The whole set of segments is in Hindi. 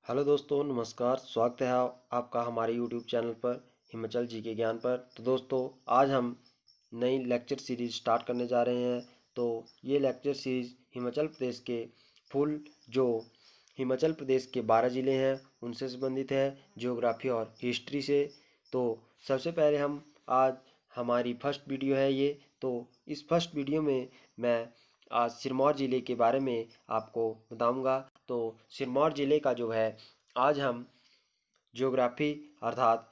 हेलो दोस्तों, नमस्कार। स्वागत है आपका हमारे यूट्यूब चैनल पर हिमाचल जी के ज्ञान पर। तो दोस्तों, आज हम नई लेक्चर सीरीज स्टार्ट करने जा रहे हैं। तो ये लेक्चर सीरीज हिमाचल प्रदेश के फुल जो हिमाचल प्रदेश के 12 ज़िले हैं उनसे संबंधित है, ज्योग्राफी और हिस्ट्री से। तो सबसे पहले हम आज हमारी फर्स्ट वीडियो है ये। तो इस फर्स्ट वीडियो में मैं आज सिरमौर ज़िले के बारे में आपको बताऊंगा। तो सिरमौर ज़िले का जो है, आज हम ज्योग्राफी अर्थात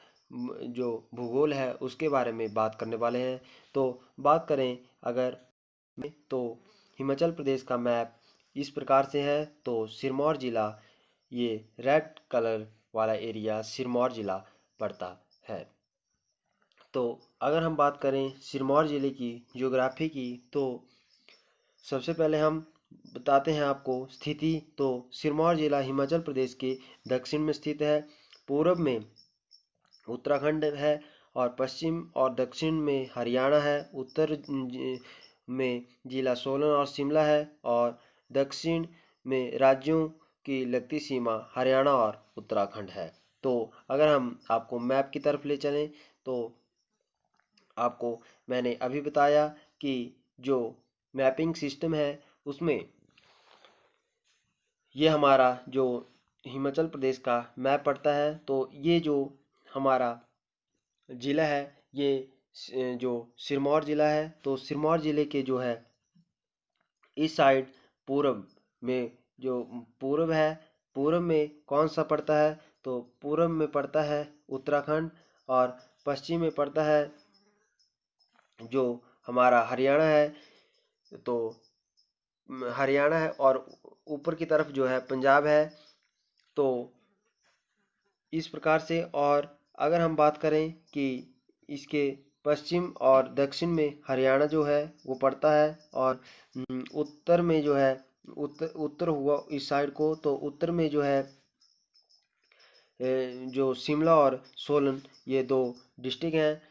जो भूगोल है उसके बारे में बात करने वाले हैं। तो बात करें अगर तो हिमाचल प्रदेश का मैप इस प्रकार से है। तो सिरमौर ज़िला, ये रेड कलर वाला एरिया सिरमौर ज़िला पड़ता है। तो अगर हम बात करें सिरमौर ज़िले की ज्योग्राफी की, तो सबसे पहले हम बताते हैं आपको स्थिति। तो सिरमौर जिला हिमाचल प्रदेश के दक्षिण में स्थित है। पूर्व में उत्तराखंड है और पश्चिम और दक्षिण में हरियाणा है। उत्तर में जिला सोलन और शिमला है और दक्षिण में राज्यों की लगती सीमा हरियाणा और उत्तराखंड है। तो अगर हम आपको मैप की तरफ ले चलें, तो आपको मैंने अभी बताया कि जो मैपिंग सिस्टम है उसमें ये हमारा जो हिमाचल प्रदेश का मैप पड़ता है। तो ये जो हमारा ज़िला है, ये जो सिरमौर ज़िला है, तो सिरमौर ज़िले के जो है इस साइड पूर्व में जो पूर्व है, पूर्व में कौन सा पड़ता है? तो पूर्व में पड़ता है उत्तराखंड और पश्चिम में पड़ता है जो हमारा हरियाणा है। तो हरियाणा है और ऊपर की तरफ जो है पंजाब है। तो इस प्रकार से। और अगर हम बात करें कि इसके पश्चिम और दक्षिण में हरियाणा जो है वो पड़ता है और उत्तर में जो है उत्तर हुआ इस साइड को, तो उत्तर में जो है जो शिमला और सोलन, ये दो डिस्ट्रिक्ट हैं।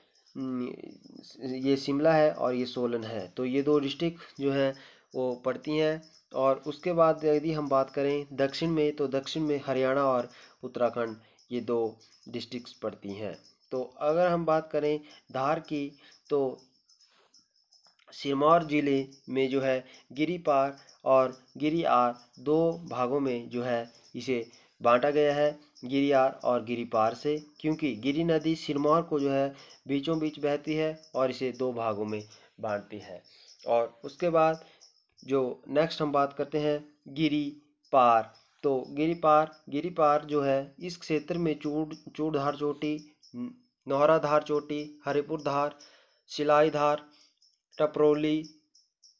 ये शिमला है और ये सोलन है। तो ये दो डिस्ट्रिक्ट जो हैं वो पड़ती हैं। और उसके बाद यदि हम बात करें दक्षिण में, तो दक्षिण में हरियाणा और उत्तराखंड, ये दो डिस्ट्रिक्ट्स पड़ती हैं। तो अगर हम बात करें धार की, तो सिरमौर जिले में जो है गिरिपार और गिरियार दो भागों में जो है इसे बांटा गया है, गिरियार और गिरिपार से। क्योंकि गिरि नदी सिरमौर को जो है बीचों बीच बहती है और इसे दो भागों में बांटती है। और उसके बाद जो नेक्स्ट हम बात करते हैं गिरी पार। तो गिरिपार जो है इस क्षेत्र में चूड़धार चोटी, नौहराधार चोटी, हरिपुर धार, सिलाई धार, टपरोली,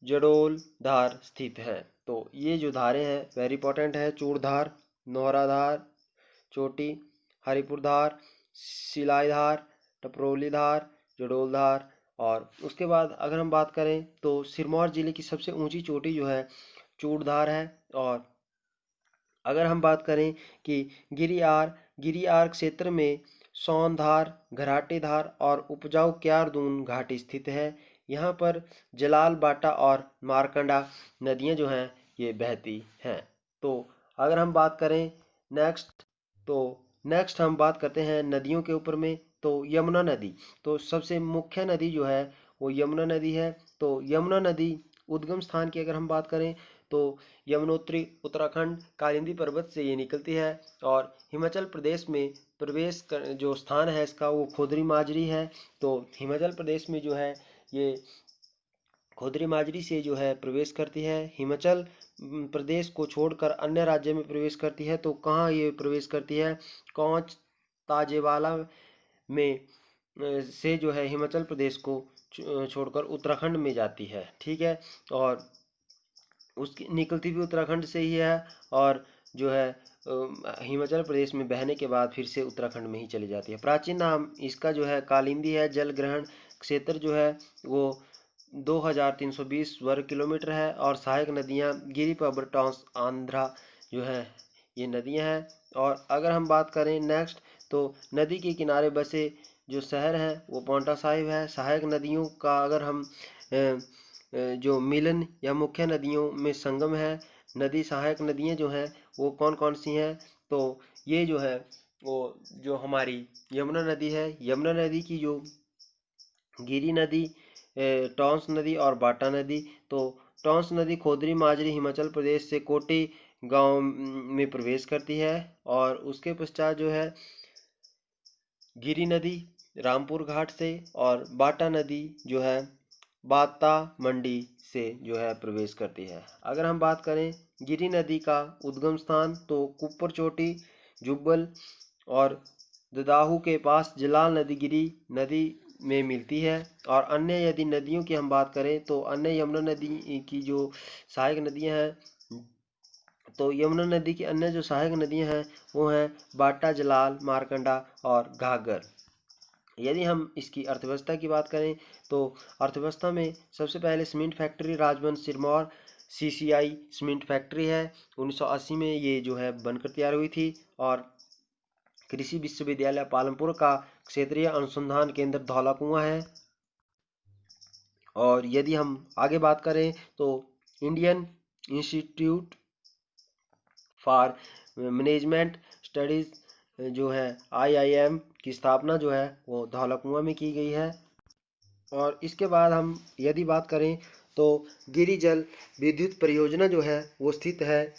जडोल धार स्थित है। तो ये जो धारें हैं वेरी इंपॉर्टेंट है। चूड़धार, नौहराधार चोटी, हरिपुर धार, सिलाई धार, टपरोली धार, जडोल धार। और उसके बाद अगर हम बात करें तो सिरमौर जिले की सबसे ऊंची चोटी जो है चूड़धार है। और अगर हम बात करें कि गिरियार क्षेत्र में सौंधार, घराटेधार और उपजाऊ क्यारदून घाटी स्थित है। यहाँ पर जलाल बाटा और मारकंडा नदियाँ जो हैं ये बहती हैं। तो अगर हम बात करें नेक्स्ट, तो नेक्स्ट हम बात करते हैं नदियों के ऊपर में। तो यमुना नदी, तो सबसे मुख्य नदी जो है वो यमुना नदी है। तो यमुना नदी उद्गम स्थान की अगर हम बात करें, तो यमुनोत्री उत्तराखंड कालिंदी पर्वत से ये निकलती है। और हिमाचल प्रदेश में प्रवेश कर जो स्थान है इसका वो खोदरी माजरी है। तो हिमाचल प्रदेश में जो है ये खोदरी माजरी से जो है प्रवेश करती है। हिमाचल प्रदेश को छोड़कर अन्य राज्य में प्रवेश करती है। तो कहाँ ये प्रवेश करती है? कौच ताजेवाला में से जो है हिमाचल प्रदेश को छोड़कर उत्तराखंड में जाती है। ठीक है। और उसकी निकलती भी उत्तराखंड से ही है और जो है हिमाचल प्रदेश में बहने के बाद फिर से उत्तराखंड में ही चली जाती है। प्राचीन नाम इसका जो है कालिंदी है। जल ग्रहण क्षेत्र जो है वो 2320 वर्ग किलोमीटर है। और सहायक नदियाँ गिरी पर्बटांस आंध्रा जो है ये नदियाँ हैं। और अगर हम बात करें नेक्स्ट, तो नदी के किनारे बसे जो शहर हैं वो पांवटा साहिब है। सहायक नदियों का अगर हम जो मिलन या मुख्य नदियों में संगम है, नदी सहायक नदियाँ जो हैं वो कौन कौन सी हैं? तो ये जो है वो जो हमारी यमुना नदी है, यमुना नदी की जो गिरी नदी, टॉन्स नदी और बाटा नदी, तो टॉन्स नदी खोदरी माजरी हिमाचल प्रदेश से कोटी गांव में प्रवेश करती है। और उसके पश्चात जो है गिरी नदी रामपुर घाट से, और बाटा नदी जो है बाता मंडी से जो है प्रवेश करती है। अगर हम बात करें गिरी नदी का उद्गम स्थान, तो कुप्पर चोटी, जुब्बल और ददाहू के पास जलाल नदी गिरी नदी में मिलती है। और अन्य यदि नदियों की हम बात करें तो अन्य यमुना नदी की जो सहायक नदियां हैं, तो यमुना नदी की अन्य जो सहायक नदियां हैं वो हैं बाटा, जलाल, मारकंडा और घाघर। यदि हम इसकी अर्थव्यवस्था की बात करें तो अर्थव्यवस्था में सबसे पहले cement factory Rajband Sirmaur CCI cement factory है। 1980 में ये जो है बनकर तैयार हुई थी। और कृषि विश्वविद्यालय पालमपुर का क्षेत्रीय अनुसंधान केंद्र धौला कुआं है। और यदि हम आगे बात करें तो Indian institute for management studies जो है IIM की स्थापना जो है वो धौला कुआं में की गई है। और इसके बाद हम यदि बात करें तो गिरी जल विद्युत परियोजना जो है वो स्थित है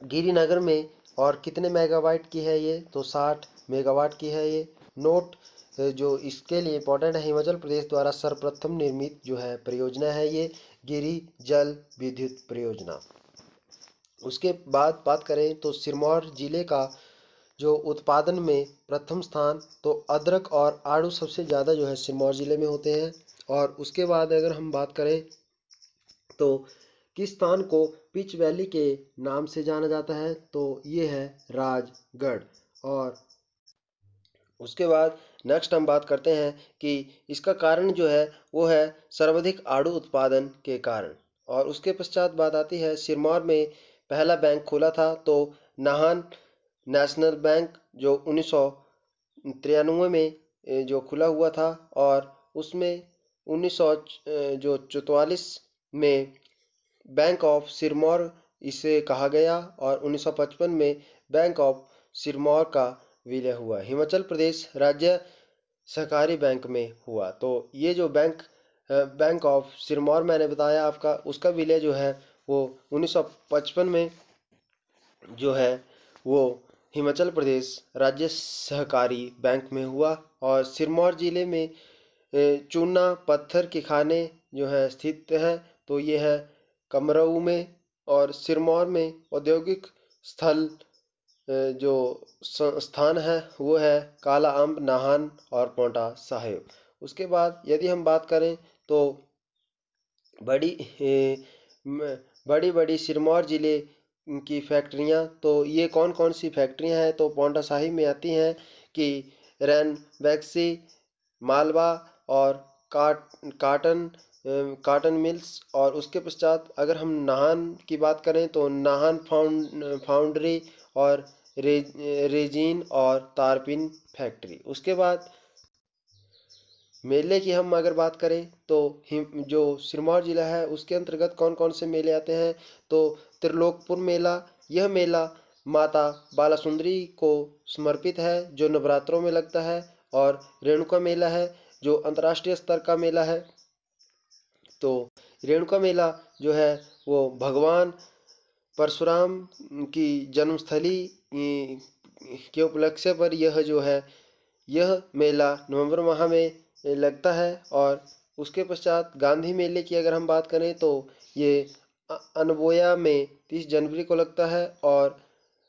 गिरिनगर में। और कितने मेगावाट की है ये, तो 60 मेगावाट की है ये। नोट जो इसके लिए इंपॉर्टेंट है, हिमाचल प्रदेश द्वारा सर्वप्रथम निर्मित जो है परियोजना है ये गिरी जल विद्युत परियोजना। उसके बाद बात करें तो सिरमौर जिले का जो उत्पादन में प्रथम स्थान, तो अदरक और आड़ू सबसे ज़्यादा जो है सिरमौर जिले में होते हैं। और उसके बाद अगर हम बात करें तो किस स्थान को पिच वैली के नाम से जाना जाता है, तो ये है राजगढ़। और उसके बाद नेक्स्ट हम बात करते हैं कि इसका कारण जो है वो है सर्वाधिक आड़ू उत्पादन के कारण। और उसके पश्चात बात आती है सिरमौर में पहला बैंक खुला था, तो नाहन नेशनल बैंक जो 1993 में जो खुला हुआ था। और उसमें 1944 में बैंक ऑफ सिरमौर इसे कहा गया। और 1955 में बैंक ऑफ सिरमौर का विलय हुआ, हिमाचल प्रदेश राज्य सहकारी बैंक में हुआ। तो ये जो बैंक ऑफ सिरमौर मैंने बताया आपका, उसका विलय जो है वो 1955 में जो है वो हिमाचल प्रदेश राज्य सहकारी बैंक में हुआ। और सिरमौर जिले में चूना पत्थर के खाने जो है स्थित है, तो ये है कमरऊ में। और सिरमौर में औद्योगिक स्थल जो स्थान है वो है काला अम्ब, नाहन और पोंटा साहिब। उसके बाद यदि हम बात करें तो बड़ी बड़ी बड़ी सिरमौर जिले की फैक्ट्रियां, तो ये कौन कौन सी फैक्ट्रियां हैं, तो पोंटा साहिब में आती हैं कि रैन वैक्सी, मालवा और काटन काटन मिल्स। और उसके पश्चात अगर हम नाहन की बात करें तो नाहन फाउंड्री और रेजिन और तारपिन फैक्ट्री। उसके बाद मेले की हम अगर बात करें तो जो सिरमौर जिला है उसके अंतर्गत कौन कौन से मेले आते हैं, तो त्रिलोकपुर मेला, यह मेला माता बालासुंदरी को समर्पित है जो नवरात्रों में लगता है। और रेणुका मेला है जो अंतर्राष्ट्रीय स्तर का मेला है। तो रेणुका मेला जो है वो भगवान परशुराम की जन्मस्थली के उपलक्ष्य पर यह जो है यह मेला नवंबर माह में लगता है। और उसके पश्चात गांधी मेले की अगर हम बात करें तो ये अनबोया में 30 जनवरी को लगता है। और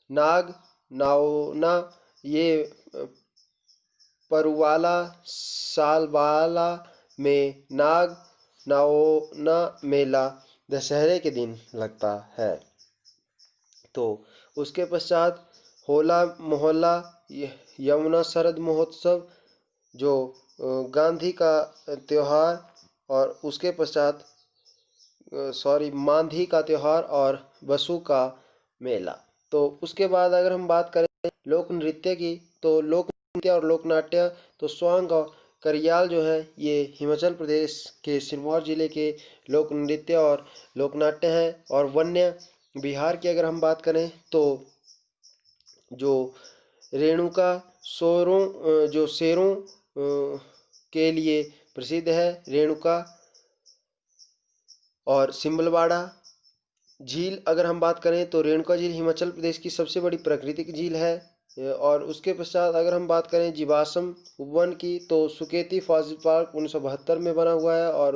नाग नाओना ये परुवाला सालबाला में नाग नाओना मेला दशहरे के दिन लगता है। तो उसके पश्चात होला मोहल्ला यमुना शरद महोत्सव जो गांधी का त्योहार, और उसके पश्चात मांधी का त्योहार और बसु का मेला। तो उसके बाद अगर हम बात करें लोक नृत्य की, तो लोक नृत्य और लोक नाट्य, तो स्वांग और करियाल जो है ये हिमाचल प्रदेश के सिरमौर जिले के लोक नृत्य और लोक नाट्य हैं। और वन्य बिहार की अगर हम बात करें तो जो रेणुका जो शेरों के लिए प्रसिद्ध है, रेणुका और सिंबलवाड़ा झील। अगर हम बात करें तो रेणुका झील हिमाचल प्रदेश की सबसे बड़ी प्राकृतिक झील है। और उसके पश्चात अगर हम बात करें जीवाश्म उपवन की, तो सुकेती फॉसिल पार्क 1972 में बना हुआ है। और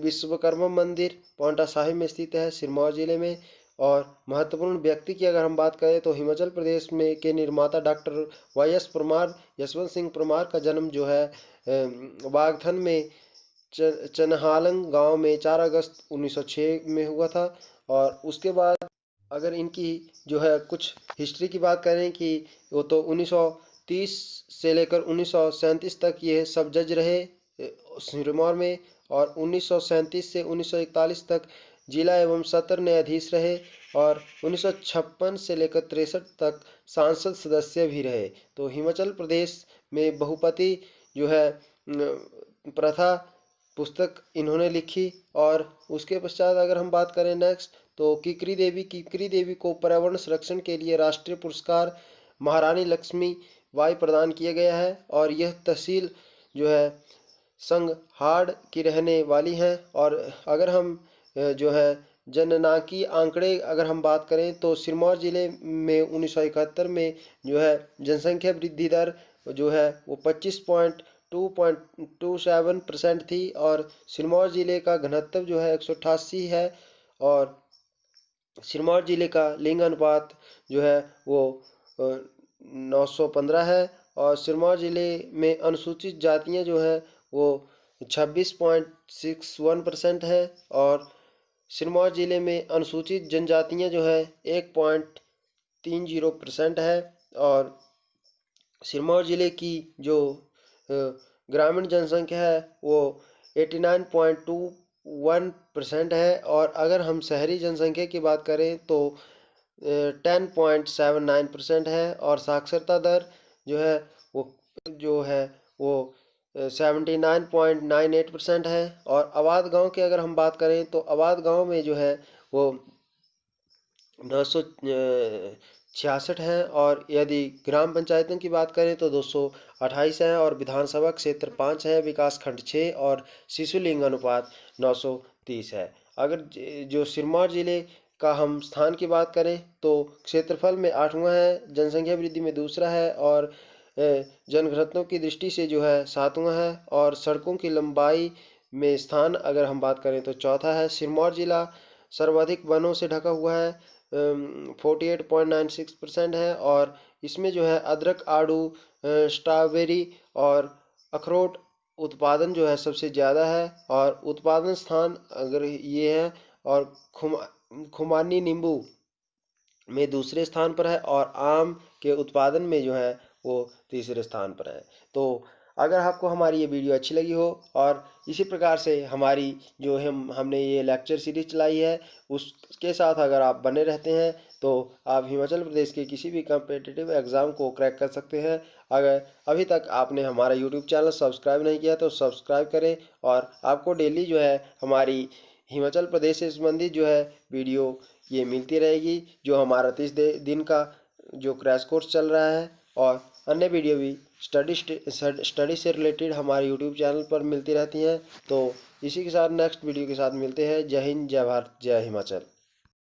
विश्वकर्मा मंदिर पांवटा साहिब में स्थित है, सिरमौर जिले में। और महत्वपूर्ण व्यक्ति की अगर हम बात करें तो हिमाचल प्रदेश में के निर्माता डॉक्टर वाई.एस. परमार, यशवंत सिंह परमार का जन्म जो है वागथन में चनहालंग गांव में 4 अगस्त 1906 में हुआ था। और उसके बाद अगर इनकी जो है कुछ हिस्ट्री की बात करें कि वो तो 1930 से लेकर 1937 तक ये सब जज रहे सिरमौर में। और 1937 से 1941 तक जिला एवं सत्र न्यायाधीश रहे। और 1956 से लेकर 63 तक सांसद सदस्य भी रहे। तो हिमाचल प्रदेश में बहुपति जो है प्रथा पुस्तक इन्होंने लिखी। और उसके पश्चात अगर हम बात करें नेक्स्ट, तो किकरी देवी को पर्यावरण संरक्षण के लिए राष्ट्रीय पुरस्कार महारानी लक्ष्मी बाई प्रदान किया गया है। और यह तहसील जो है संगहाड़ की रहने वाली है। और अगर हम जो है जननांकी आंकड़े अगर हम बात करें तो सिरमौर जिले में 1971 में जो है जनसंख्या वृद्धि दर जो है वो 25.227% थी। और सिरमौर जिले का घनत्व जो है 188 है। और सिरमौर जिले का लिंग अनुपात जो है वो 915 है। और सिरमौर जिले में अनुसूचित जातियां जो है वो 26.61% है। और सिरमौर जिले में अनुसूचित जनजातियां जो है 1.30% है। और सिरमौर जिले की जो ग्रामीण जनसंख्या है वो 89.21% है। और अगर हम शहरी जनसंख्या की बात करें तो 10.79% है। और साक्षरता दर जो है वो 79.98% है। और आबाद गांव की अगर हम बात करें तो आबाद गांव में जो है वो 966 है। और यदि ग्राम पंचायतों की बात करें तो 228 है। और विधानसभा क्षेत्र 5 है, विकास खंड 6 और शिशु लिंग अनुपात 930 है। अगर जो सिरमौर जिले का हम स्थान की बात करें तो क्षेत्रफल में 8वां है, जनसंख्या वृद्धि में दूसरा है, और जनघनत्व की दृष्टि से जो है 7वां है। और सड़कों की लंबाई में स्थान अगर हम बात करें तो चौथा है। सिरमौर जिला सर्वाधिक वनों से ढका हुआ है, 48.96% है। और इसमें जो है अदरक, आड़ू, स्ट्रॉबेरी और अखरोट उत्पादन जो है सबसे ज़्यादा है। और उत्पादन स्थान अगर ये है। और खुमानी नींबू में दूसरे स्थान पर है। और आम के उत्पादन में जो है वो तीसरे स्थान पर है। तो अगर आपको हमारी ये वीडियो अच्छी लगी हो और इसी प्रकार से हमारी जो हमने ये लेक्चर सीरीज चलाई है उसके साथ अगर आप बने रहते हैं तो आप हिमाचल प्रदेश के किसी भी कम्पिटिटिव एग्ज़ाम को क्रैक कर सकते हैं। अगर अभी तक आपने हमारा यूट्यूब चैनल सब्सक्राइब नहीं किया तो सब्सक्राइब करें। और आपको डेली जो है हमारी हिमाचल प्रदेश से संबंधित जो है वीडियो ये मिलती रहेगी। जो हमारा 30 दिन का जो क्रैश कोर्स चल रहा है और अन्य वीडियो भी स्टडी से रिलेटेड हमारे यूट्यूब चैनल पर मिलती रहती हैं। तो इसी के साथ नेक्स्ट वीडियो के साथ मिलते हैं। जय हिंद, जय भारत, जय हिमाचल।